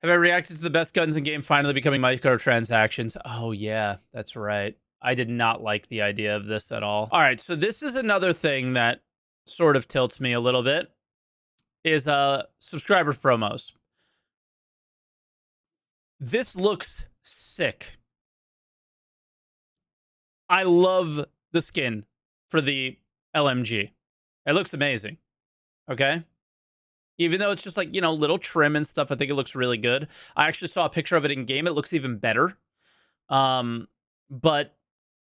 Have I reacted to the best guns in game finally becoming microtransactions? Oh, yeah, that's right. I did not like the idea of this at all. All right, so this is another thing that sort of tilts me a little bit is subscriber promos. This looks sick. I love the skin for the LMG. It looks amazing. Okay? Even though it's just like, little trim and stuff, I think it looks really good. I actually saw a picture of it in game. It looks even better. But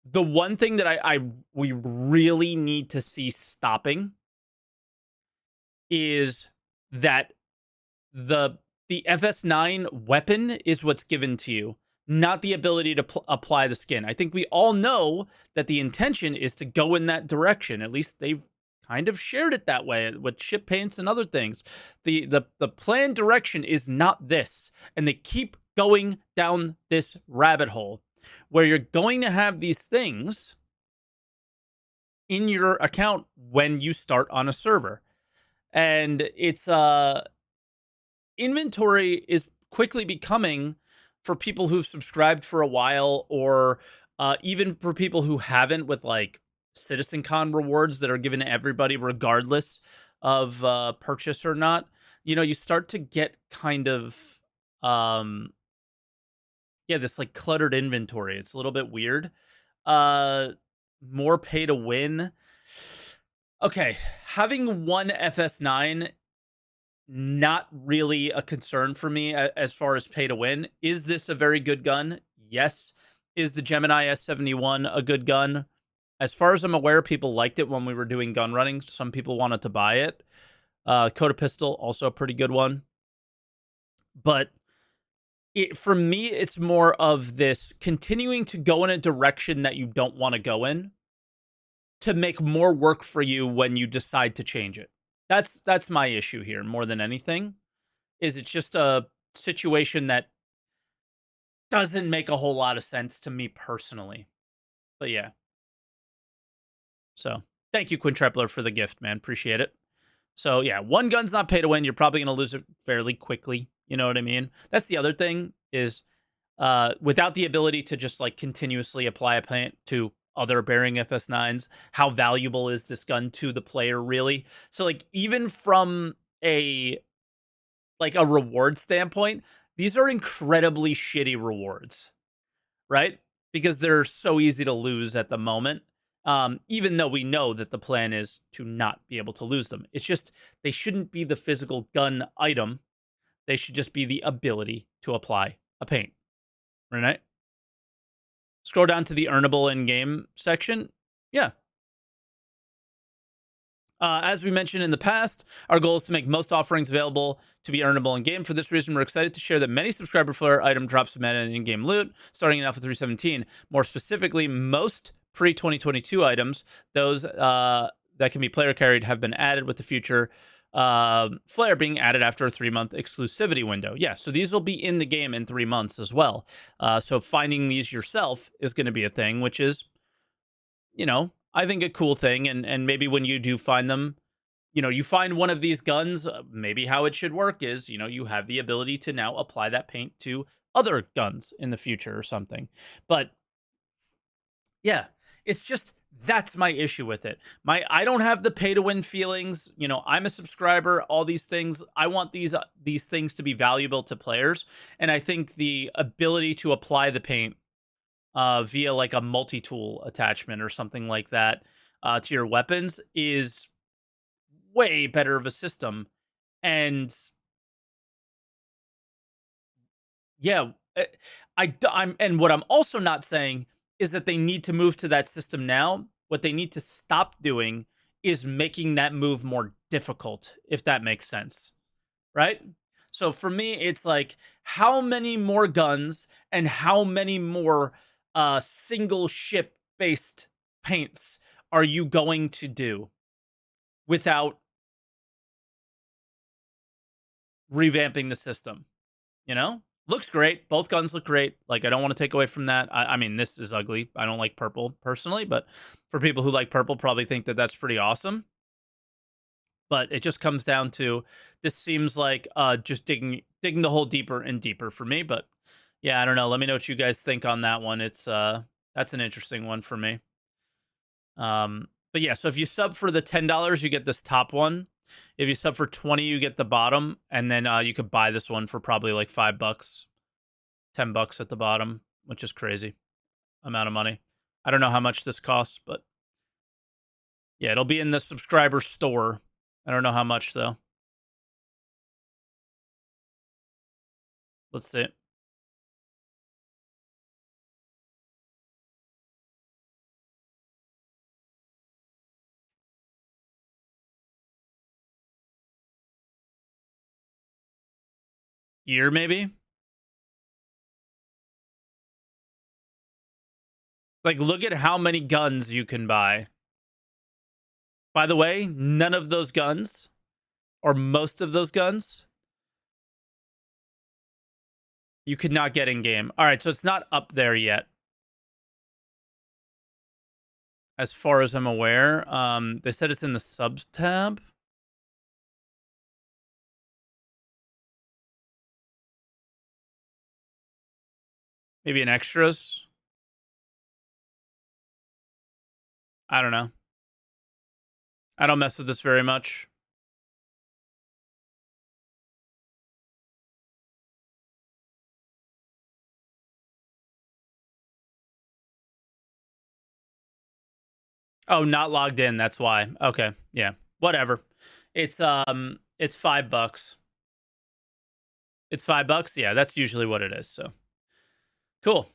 the one thing that we really need to see stopping is that the FS9 weapon is what's given to you, not the ability to apply the skin. I think we all know that the intention is to go in that direction. At least they've kind of shared it that way with ship paints and other things. The planned direction is not this, and they keep going down this rabbit hole where you're going to have these things in your account when you start on a server. And it's inventory is quickly becoming, for people who've subscribed for a while, or even for people who haven't, with like CitizenCon rewards that are given to everybody regardless of purchase or not, you start to get kind of this like cluttered inventory. It's a little bit weird. More pay to win. Okay, having one FS9, not really a concern for me as far as pay to win. Is this a very good gun? Yes. Is the Gemini S71 a good gun? As far as I'm aware, people liked it when we were doing gun running. Some people wanted to buy it. Coda Pistol, also a pretty good one. But for me, it's more of this continuing to go in a direction that you don't want to go in to make more work for you when you decide to change it. That's my issue here more than anything. Is it's just a situation that doesn't make a whole lot of sense to me personally. But yeah. So thank you, Quintrepler, for the gift, man. Appreciate it. So yeah, one gun's not pay to win. You're probably going to lose it fairly quickly. You know what I mean? That's the other thing is without the ability to just like continuously apply a paint to other bearing FS9s, how valuable is this gun to the player really? So like even from a reward standpoint, these are incredibly shitty rewards, right? Because they're so easy to lose at the moment. Even though we know that the plan is to not be able to lose them. It's just they shouldn't be the physical gun item. They should just be the ability to apply a paint. Right? Scroll down to the earnable in-game section. Yeah. As we mentioned in the past, our goal is to make most offerings available to be earnable in-game. For this reason, we're excited to share that many subscriber flare item drops have added in-game loot, starting in Alpha 3.17. More specifically, most pre-2022 items, those that can be player carried, have been added, with the future flare being added after a 3-month exclusivity window. Yeah, so these will be in the game in 3 months as well. So finding these yourself is going to be a thing, which is, I think a cool thing. And maybe when you do find them, you find one of these guns, maybe how it should work is, you have the ability to now apply that paint to other guns in the future or something. But yeah, it's just, that's my issue with it. I don't have the pay to win feelings. I'm a subscriber, all these things. I want these things to be valuable to players. And I think the ability to apply the paint via like a multi-tool attachment or something like that to your weapons is way better of a system. And yeah, and what I'm also not saying is that they need to move to that system now. What they need to stop doing is making that move more difficult, if that makes sense, right? So for me, it's like, how many more guns and how many more single ship-based paints are you going to do without revamping the system, Looks great. Both guns look great. Like, I don't want to take away from that. I mean, this is ugly. I don't like purple personally, but for people who like purple, probably think that that's pretty awesome. But it just comes down to this seems like just digging the hole deeper and deeper for me. But yeah, I don't know. Let me know what you guys think on that one. It's that's an interesting one for me. But yeah, so if you sub for the $10, you get this top one. If you sub for 20, you get the bottom, and then you could buy this one for probably like $5, $10 at the bottom, which is crazy amount of money. I don't know how much this costs, but yeah, it'll be in the subscriber store. I don't know how much though. Let's see. Gear maybe? Like, look at how many guns you can buy. By the way, none of those guns, or most of those guns, you could not get in game. All right, so it's not up there yet, as far as I'm aware. They said it's in the subs tab. Maybe in extras. I don't know. I don't mess with this very much. Oh, not logged in. That's why. Okay. Yeah. Whatever. It's $5. It's $5. Yeah, that's usually what it is. So cool.